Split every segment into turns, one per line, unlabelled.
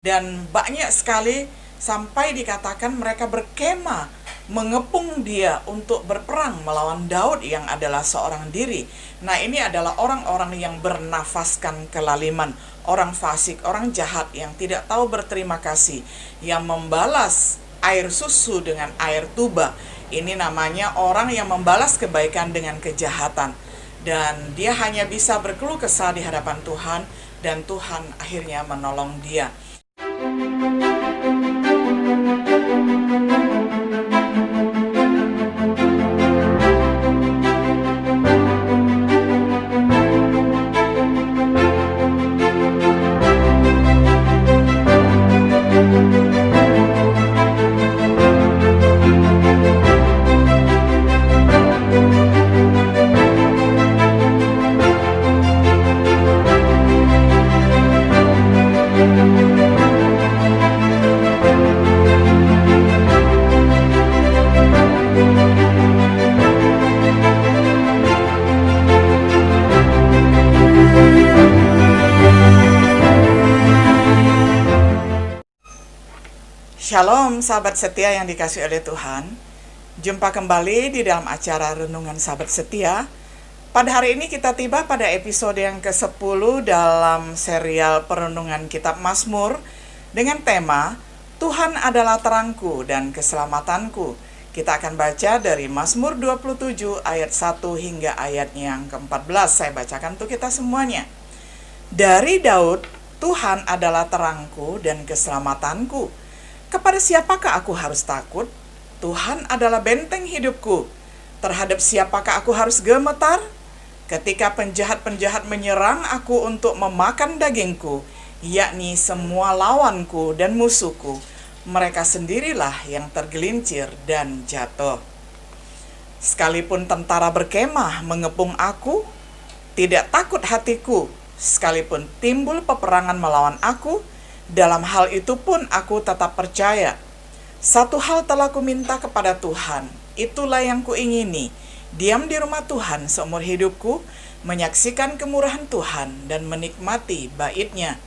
Dan banyak sekali sampai dikatakan mereka berkemah mengepung dia untuk berperang melawan Daud yang adalah seorang diri. Nah, ini adalah orang-orang yang bernafaskan kelaliman, orang fasik, orang jahat yang tidak tahu berterima kasih, yang membalas air susu dengan air tuba. Ini namanya orang yang membalas kebaikan dengan kejahatan. Dan dia hanya bisa berkeluh kesah di hadapan Tuhan, dan Tuhan akhirnya menolong dia. Shalom sahabat setia yang dikasihi oleh Tuhan. Jumpa kembali di dalam acara Renungan Sahabat Setia. Pada hari ini kita tiba pada episode yang ke-10 dalam serial perenungan kitab Mazmur dengan tema Tuhan adalah terangku dan keselamatanku. Kita akan baca dari Mazmur 27 ayat 1 hingga ayat yang ke-14. Saya bacakan untuk kita semuanya. Dari Daud, Tuhan adalah terangku dan keselamatanku. Kepada siapakah aku harus takut? Tuhan adalah benteng hidupku. Terhadap siapakah aku harus gemetar? Ketika penjahat-penjahat menyerang aku untuk memakan dagingku, yakni semua lawanku dan musuhku, mereka sendirilah yang tergelincir dan jatuh. Sekalipun tentara berkemah mengepung aku, tidak takut hatiku. Sekalipun timbul peperangan melawan aku, dalam hal itu pun aku tetap percaya. Satu hal telah kuminta kepada Tuhan, itulah yang kuingini, diam di rumah Tuhan seumur hidupku, menyaksikan kemurahan Tuhan dan menikmati bait-Nya.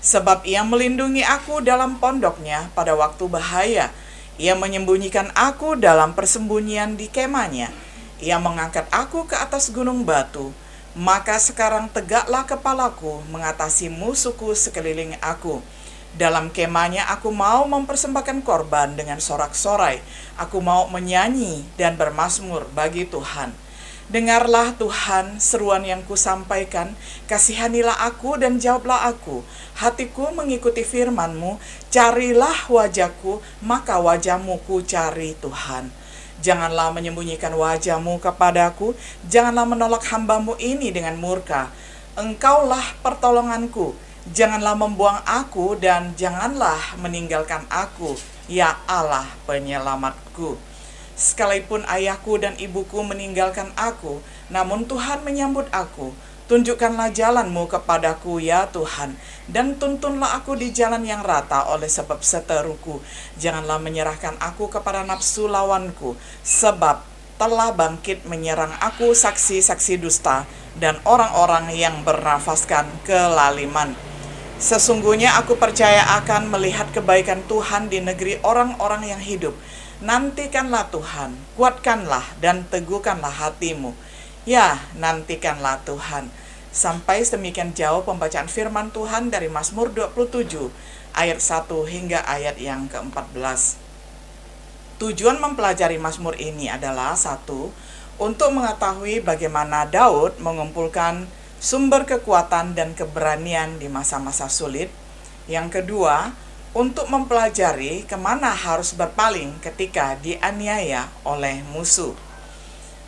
Sebab Ia melindungi aku dalam pondoknya pada waktu bahaya. Ia menyembunyikan aku dalam persembunyian di kemahnya. Ia mengangkat aku ke atas gunung batu. Maka sekarang tegaklah kepalaku mengatasi musuhku sekeliling aku. Dalam kemahnya aku mau mempersembahkan korban dengan sorak-sorai. Aku mau menyanyi dan bermazmur bagi Tuhan. Dengarlah Tuhan seruan yang kusampaikan, kasihanilah aku dan jawablah aku. Hatiku mengikuti firman-Mu, carilah wajahku, maka wajah-Mu ku cari Tuhan. Janganlah menyembunyikan wajah-Mu kepadaku, janganlah menolak hamba-Mu ini dengan murka. Engkaulah pertolonganku, janganlah membuang aku dan janganlah meninggalkan aku, ya Allah penyelamatku. Sekalipun ayahku dan ibuku meninggalkan aku, namun Tuhan menyambut aku. Tunjukkanlah jalan-Mu kepadaku ya Tuhan, dan tuntunlah aku di jalan yang rata oleh sebab seteruku. Janganlah menyerahkan aku kepada nafsu lawanku, sebab telah bangkit menyerang aku saksi-saksi dusta dan orang-orang yang bernafaskan kelaliman. Sesungguhnya aku percaya akan melihat kebaikan Tuhan di negeri orang-orang yang hidup. Nantikanlah Tuhan, kuatkanlah dan teguhkanlah hatimu. Ya, nantikanlah Tuhan. Sampai sedemikian jauh pembacaan firman Tuhan dari Mazmur 27 ayat 1 hingga ayat yang ke-14. Tujuan mempelajari Mazmur ini adalah satu, untuk mengetahui bagaimana Daud mengumpulkan sumber kekuatan dan keberanian di masa-masa sulit. Yang kedua, untuk mempelajari kemana harus berpaling ketika dianiaya oleh musuh.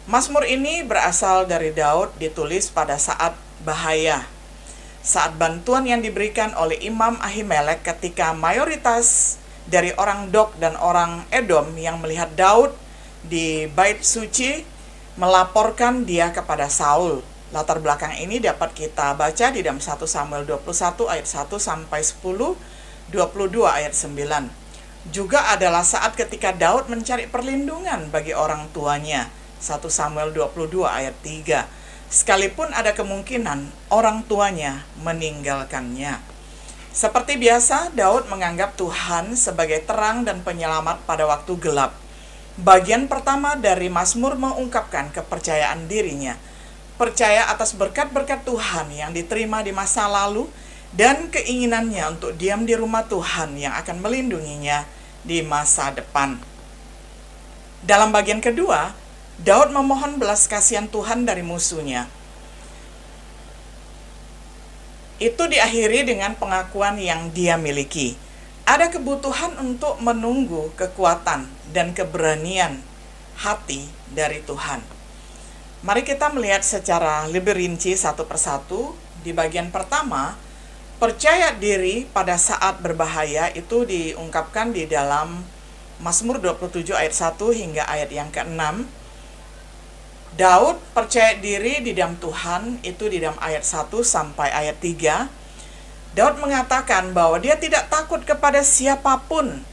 Mazmur ini berasal dari Daud, ditulis pada saat bahaya, saat bantuan yang diberikan oleh Imam Ahimelek ketika mayoritas dari orang Dok dan orang Edom yang melihat Daud di bait suci melaporkan dia kepada Saul. Latar belakang ini dapat kita baca di dalam 1 Samuel 21 ayat 1 sampai 10, 22 ayat 9. Juga adalah saat ketika Daud mencari perlindungan bagi orang tuanya. 1 Samuel 22 ayat 3. Sekalipun ada kemungkinan orang tuanya meninggalkannya. Seperti biasa, Daud menganggap Tuhan sebagai terang dan penyelamat pada waktu gelap. Bagian pertama dari Mazmur mengungkapkan kepercayaan dirinya, percaya atas berkat-berkat Tuhan yang diterima di masa lalu dan keinginannya untuk diam di rumah Tuhan yang akan melindunginya di masa depan. Dalam bagian kedua, Daud memohon belas kasihan Tuhan dari musuhnya. Itu diakhiri dengan pengakuan yang dia miliki. Ada kebutuhan untuk menunggu kekuatan dan keberanian hati dari Tuhan. Mari kita melihat secara lebih rinci satu persatu. Di bagian pertama, percaya diri pada saat berbahaya itu diungkapkan di dalam Mazmur 27 ayat 1 hingga ayat yang ke-6. Daud percaya diri di dalam Tuhan itu di dalam ayat 1 sampai ayat 3. Daud mengatakan bahwa dia tidak takut kepada siapapun.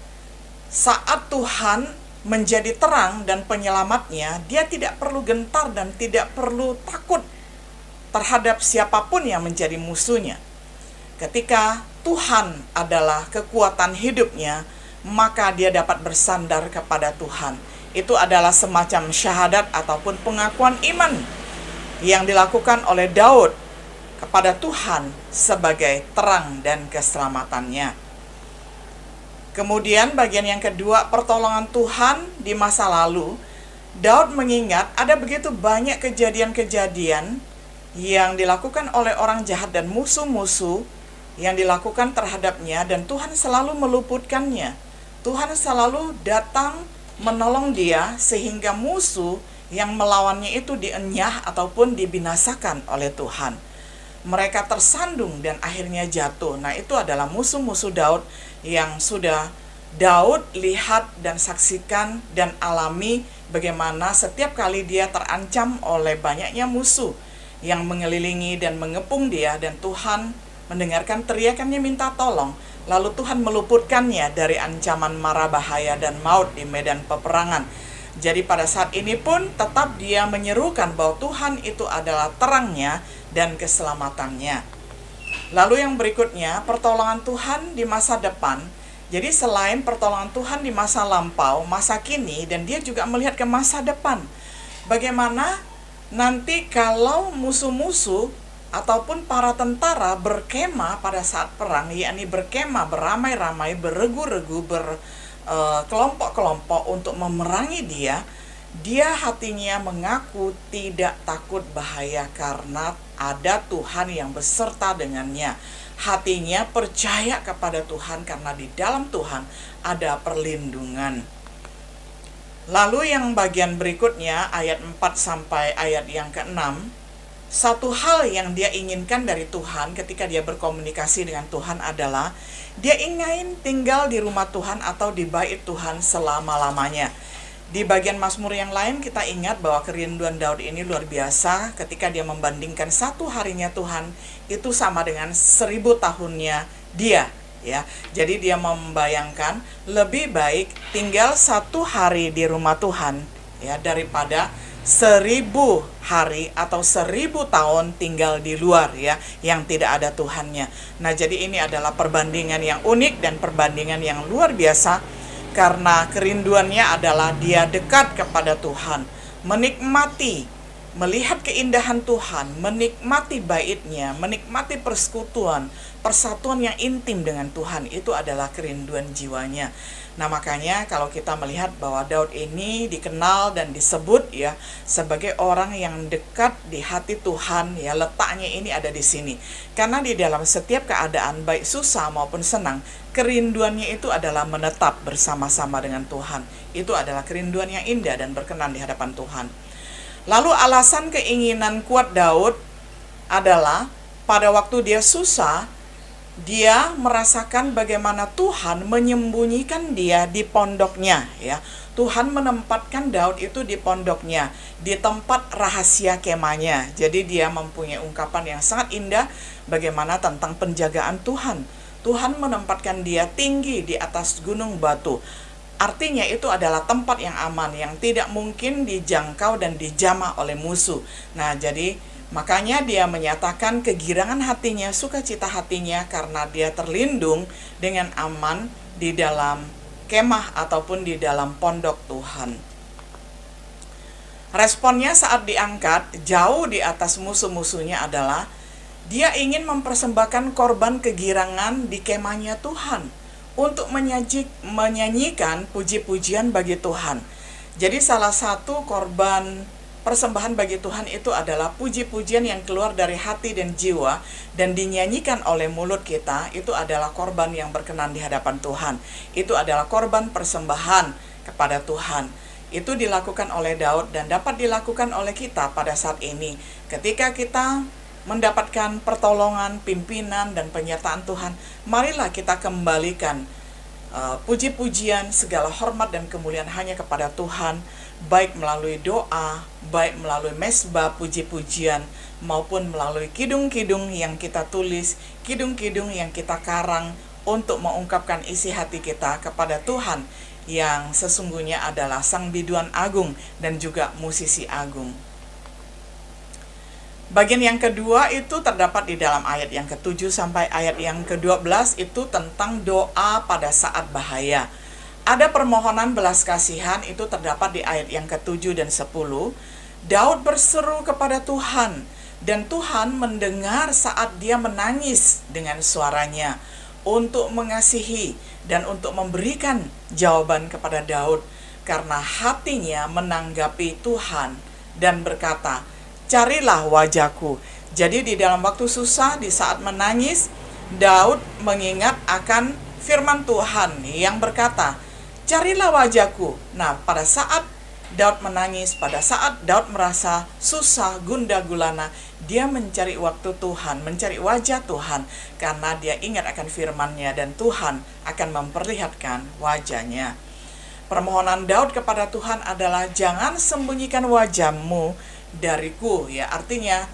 Saat Tuhan menjadi terang dan penyelamatnya, dia tidak perlu gentar dan tidak perlu takut terhadap siapapun yang menjadi musuhnya. Ketika Tuhan adalah kekuatan hidupnya, maka dia dapat bersandar kepada Tuhan. Itu adalah semacam syahadat ataupun pengakuan iman yang dilakukan oleh Daud kepada Tuhan sebagai terang dan keselamatannya. Kemudian bagian yang kedua, pertolongan Tuhan di masa lalu. Daud mengingat ada begitu banyak kejadian-kejadian yang dilakukan oleh orang jahat dan musuh-musuh yang dilakukan terhadapnya, dan Tuhan selalu meluputkannya. Tuhan selalu datang menolong dia sehingga musuh yang melawannya itu dienyah ataupun dibinasakan oleh Tuhan. Mereka tersandung dan akhirnya jatuh. Nah, itu adalah musuh-musuh Daud yang sudah Daud lihat dan saksikan dan alami bagaimana setiap kali dia terancam oleh banyaknya musuh yang mengelilingi dan mengepung dia, dan Tuhan mendengarkan teriakannya minta tolong. Lalu Tuhan meluputkannya dari ancaman mara bahaya dan maut di medan peperangan. Jadi pada saat ini pun tetap dia menyerukan bahwa Tuhan itu adalah terangnya dan keselamatannya. Lalu yang berikutnya, pertolongan Tuhan di masa depan. Jadi selain pertolongan Tuhan di masa lampau, masa kini, dan dia juga melihat ke masa depan. Bagaimana nanti kalau musuh-musuh ataupun para tentara berkemah pada saat perang, yakni berkemah beramai-ramai, berregu-regu, kelompok-kelompok untuk memerangi dia, dia hatinya mengaku tidak takut bahaya karena ada Tuhan yang beserta dengannya. Hatinya percaya kepada Tuhan karena di dalam Tuhan ada perlindungan. Lalu yang bagian berikutnya, ayat 4 sampai ayat yang ke-6, satu hal yang dia inginkan dari Tuhan ketika dia berkomunikasi dengan Tuhan adalah dia ingin tinggal di rumah Tuhan atau di bait Tuhan selama-lamanya. Di bagian Mazmur yang lain kita ingat bahwa kerinduan Daud ini luar biasa ketika dia membandingkan satu harinya Tuhan itu sama dengan 1000 tahunnya dia, ya. Jadi dia membayangkan lebih baik tinggal satu hari di rumah Tuhan, ya, daripada 1000 hari atau 1000 tahun tinggal di luar, ya, yang tidak ada Tuhannya. Nah, jadi ini adalah perbandingan yang unik dan perbandingan yang luar biasa karena kerinduannya adalah dia dekat kepada Tuhan, menikmati, melihat keindahan Tuhan, menikmati baitnya, menikmati persekutuan, persatuan yang intim dengan Tuhan. Itu adalah kerinduan jiwanya. Nah, makanya kalau kita melihat bahwa Daud ini dikenal dan disebut, ya, sebagai orang yang dekat di hati Tuhan, ya, letaknya ini ada di sini. Karena di dalam setiap keadaan baik susah maupun senang, kerinduannya itu adalah menetap bersama-sama dengan Tuhan. Itu adalah kerinduan yang indah dan berkenan di hadapan Tuhan. Lalu alasan keinginan kuat Daud adalah pada waktu dia susah, dia merasakan bagaimana Tuhan menyembunyikan dia di pondoknya, ya. Tuhan menempatkan Daud itu di pondoknya, di tempat rahasia kemahnya. Jadi dia mempunyai ungkapan yang sangat indah bagaimana tentang penjagaan Tuhan. Tuhan menempatkan dia tinggi di atas gunung batu. Artinya itu adalah tempat yang aman, yang tidak mungkin dijangkau dan dijamah oleh musuh. Nah, jadi Makanya dia menyatakan kegirangan hatinya, sukacita hatinya karena dia terlindung dengan aman di dalam kemah ataupun di dalam pondok Tuhan. Responnya saat diangkat jauh di atas musuh-musuhnya adalah dia ingin mempersembahkan korban kegirangan di kemahnya Tuhan untuk menyanyikan puji-pujian bagi Tuhan. Jadi salah satu korban persembahan bagi Tuhan itu adalah puji-pujian yang keluar dari hati dan jiwa dan dinyanyikan oleh mulut kita. Itu adalah korban yang berkenan di hadapan Tuhan. Itu adalah korban persembahan kepada Tuhan. Itu dilakukan oleh Daud dan dapat dilakukan oleh kita pada saat ini. Ketika kita mendapatkan pertolongan, pimpinan, dan penyertaan Tuhan, marilah kita kembalikan puji-pujian, segala hormat dan kemuliaan hanya kepada Tuhan, baik melalui doa, baik melalui mesbah puji-pujian, maupun melalui kidung-kidung yang kita tulis, kidung-kidung yang kita karang untuk mengungkapkan isi hati kita kepada Tuhan yang sesungguhnya adalah Sang Biduan Agung dan juga musisi agung. Bagian yang kedua itu terdapat di dalam ayat yang ke-7 sampai ayat yang ke-12, itu tentang doa pada saat bahaya. Ada permohonan belas kasihan, itu terdapat di ayat yang ke-7 dan 10. Daud berseru kepada Tuhan, dan Tuhan mendengar saat dia menangis dengan suaranya untuk mengasihi dan untuk memberikan jawaban kepada Daud, karena hatinya menanggapi Tuhan dan berkata, "Carilah wajahku." Jadi di dalam waktu susah, di saat menangis, Daud mengingat akan firman Tuhan yang berkata, "Carilah wajahku." Nah, pada saat Daud menangis, pada saat Daud merasa susah, gundah gulana, dia mencari waktu Tuhan, mencari wajah Tuhan, karena dia ingat akan firman-Nya dan Tuhan akan memperlihatkan wajahnya. Permohonan Daud kepada Tuhan adalah, "Jangan sembunyikan wajah-Mu dariku," ya, artinya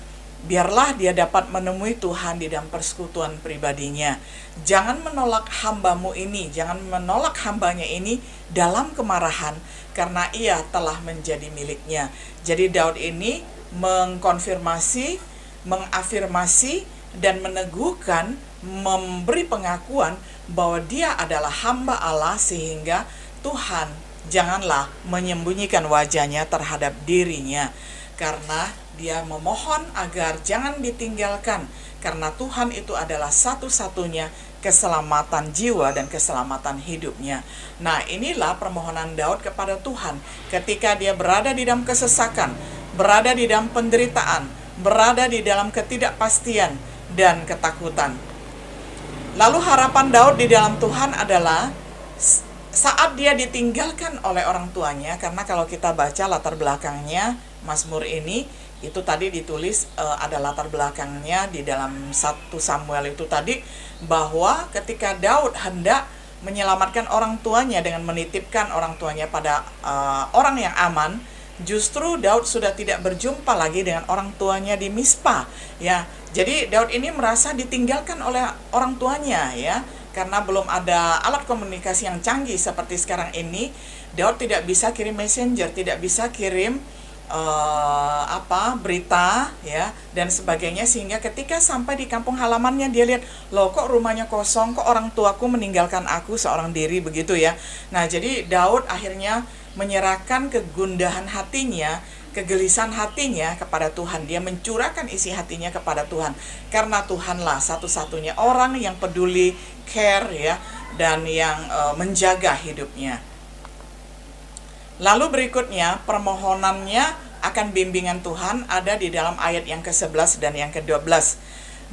biarlah dia dapat menemui Tuhan di dalam persekutuan pribadinya. Jangan menolak hamba-Mu ini, jangan menolak hambanya ini dalam kemarahan, karena ia telah menjadi miliknya. Jadi Daud ini mengkonfirmasi, mengafirmasi, dan meneguhkan, memberi pengakuan bahwa dia adalah hamba Allah, sehingga Tuhan janganlah menyembunyikan wajahnya terhadap dirinya, karena dia memohon agar jangan ditinggalkan, karena Tuhan itu adalah satu-satunya keselamatan jiwa dan keselamatan hidupnya. Nah, inilah permohonan Daud kepada Tuhan ketika dia berada di dalam kesesakan, berada di dalam penderitaan, berada di dalam ketidakpastian dan ketakutan. Lalu harapan Daud di dalam Tuhan adalah saat dia ditinggalkan oleh orang tuanya, karena kalau kita baca latar belakangnya Mazmur ini, itu tadi ditulis ada latar belakangnya di dalam 1 Samuel itu tadi, bahwa ketika Daud hendak menyelamatkan orang tuanya dengan menitipkan orang tuanya pada orang yang aman, justru Daud sudah tidak berjumpa lagi dengan orang tuanya di Mispa, ya. Jadi Daud ini merasa ditinggalkan oleh orang tuanya, ya, karena belum ada alat komunikasi yang canggih seperti sekarang ini. Daud tidak bisa kirim messenger, tidak bisa kirim berita, ya, dan sebagainya, sehingga ketika sampai di kampung halamannya dia lihat, loh, kok rumahnya kosong, kok orang tuaku meninggalkan aku seorang diri, begitu ya. Nah, jadi Daud akhirnya menyerahkan kegundahan hatinya, kegelisahan hatinya kepada Tuhan. Dia mencurahkan isi hatinya kepada Tuhan, karena Tuhanlah satu-satunya orang yang peduli, care, ya, dan yang menjaga hidupnya. Lalu berikutnya permohonannya akan bimbingan Tuhan ada di dalam ayat yang ke-11 dan yang ke-12.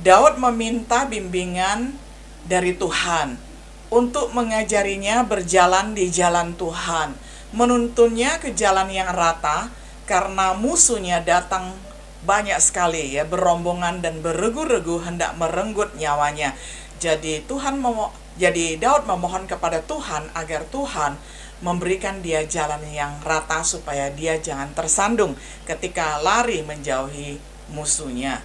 Daud meminta bimbingan dari Tuhan untuk mengajarinya berjalan di jalan Tuhan, menuntunnya ke jalan yang rata, karena musuhnya datang banyak sekali, ya, berombongan dan beregu-regu hendak merenggut nyawanya. Jadi Daud memohon kepada Tuhan agar Tuhan memberikan dia jalan yang rata supaya dia jangan tersandung ketika lari menjauhi musuhnya.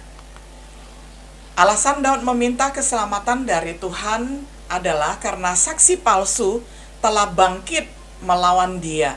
Alasan Daud meminta keselamatan dari Tuhan adalah karena saksi palsu telah bangkit melawan dia.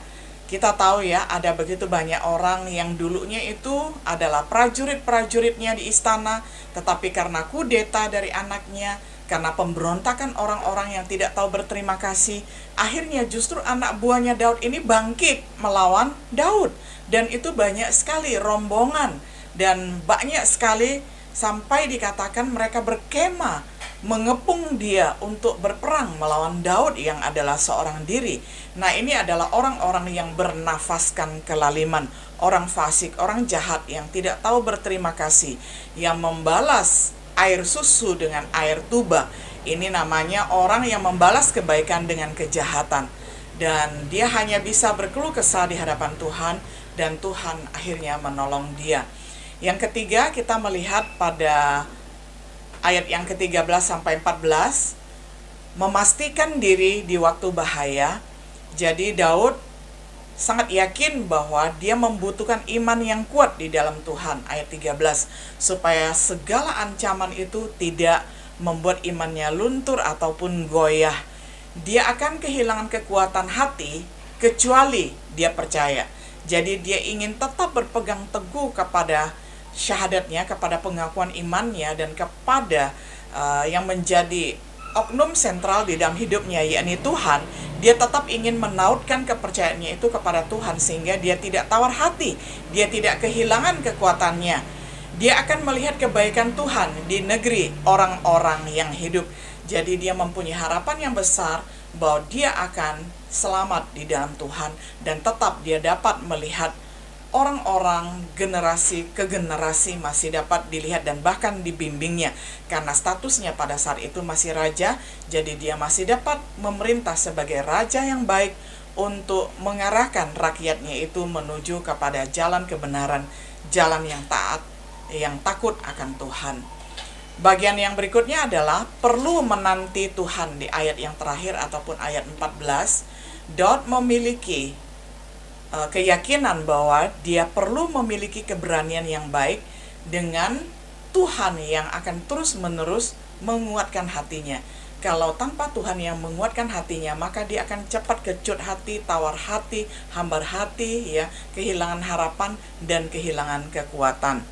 Kita tahu ya, ada begitu banyak orang yang dulunya itu adalah prajurit-prajuritnya di istana, tetapi karena kudeta dari anaknya, karena pemberontakan orang-orang yang tidak tahu berterima kasih, akhirnya justru anak buahnya Daud ini bangkit melawan Daud. Dan itu banyak sekali rombongan, dan banyak sekali sampai dikatakan mereka berkemah mengepung dia untuk berperang melawan Daud yang adalah seorang diri. Nah, ini adalah orang-orang yang bernafaskan kelaliman, orang fasik, orang jahat yang tidak tahu berterima kasih, yang membalas air susu dengan air tuba. Ini namanya orang yang membalas kebaikan dengan kejahatan. Dan dia hanya bisa berkeluh kesah di hadapan Tuhan, dan Tuhan akhirnya menolong dia. Yang ketiga, kita melihat pada ayat yang ke-13 sampai 14, memastikan diri di waktu bahaya. Jadi Daud sangat yakin bahwa dia membutuhkan iman yang kuat di dalam Tuhan, ayat 13, supaya segala ancaman itu tidak membuat imannya luntur ataupun goyah. Dia akan kehilangan kekuatan hati kecuali dia percaya. Jadi dia ingin tetap berpegang teguh kepada syahadatnya, kepada pengakuan imannya, dan kepada yang menjadi oknum sentral di dalam hidupnya, yakni Tuhan. Dia tetap ingin menautkan kepercayaannya itu kepada Tuhan, sehingga dia tidak tawar hati, dia tidak kehilangan kekuatannya. Dia akan melihat kebaikan Tuhan di negeri orang-orang yang hidup. Jadi dia mempunyai harapan yang besar bahwa dia akan selamat di dalam Tuhan, dan tetap dia dapat melihat orang-orang generasi ke generasi masih dapat dilihat dan bahkan dibimbingnya, karena statusnya pada saat itu masih raja. Jadi dia masih dapat memerintah sebagai raja yang baik untuk mengarahkan rakyatnya itu menuju kepada jalan kebenaran, jalan yang taat, yang takut akan Tuhan. Bagian yang berikutnya adalah perlu menanti Tuhan. Di ayat yang terakhir ataupun ayat 14, Daud memiliki keyakinan bahwa dia perlu memiliki keberanian yang baik dengan Tuhan yang akan terus-menerus menguatkan hatinya. Kalau tanpa Tuhan yang menguatkan hatinya, maka dia akan cepat kecut hati, tawar hati, hambar hati, ya, kehilangan harapan dan kehilangan kekuatan.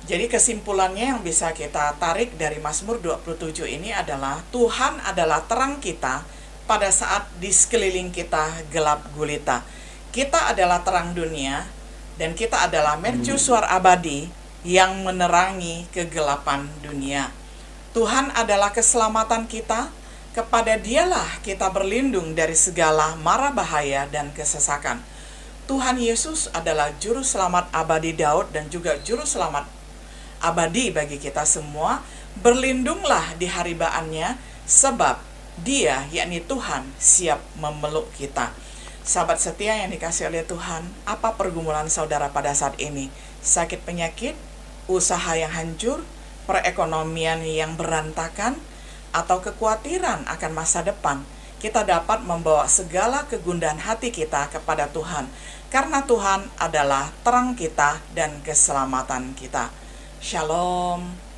Jadi kesimpulannya yang bisa kita tarik dari Mazmur 27 ini adalah Tuhan adalah terang kita pada saat di sekeliling kita gelap gulita. Kita adalah terang dunia, dan kita adalah mercusuar abadi yang menerangi kegelapan dunia. Tuhan adalah keselamatan kita, kepada Dialah kita berlindung dari segala mara bahaya dan kesesakan. Tuhan Yesus adalah juru selamat abadi Daud dan juga juru selamat abadi bagi kita semua. Berlindunglah di haribaannya, sebab Dia, yakni Tuhan, siap memeluk kita. Sahabat setia yang dikasihi oleh Tuhan, apa pergumulan saudara pada saat ini? Sakit penyakit, usaha yang hancur, perekonomian yang berantakan, atau kekhawatiran akan masa depan? Kita dapat membawa segala kegundahan hati kita kepada Tuhan, karena Tuhan adalah terang kita dan keselamatan kita. Shalom.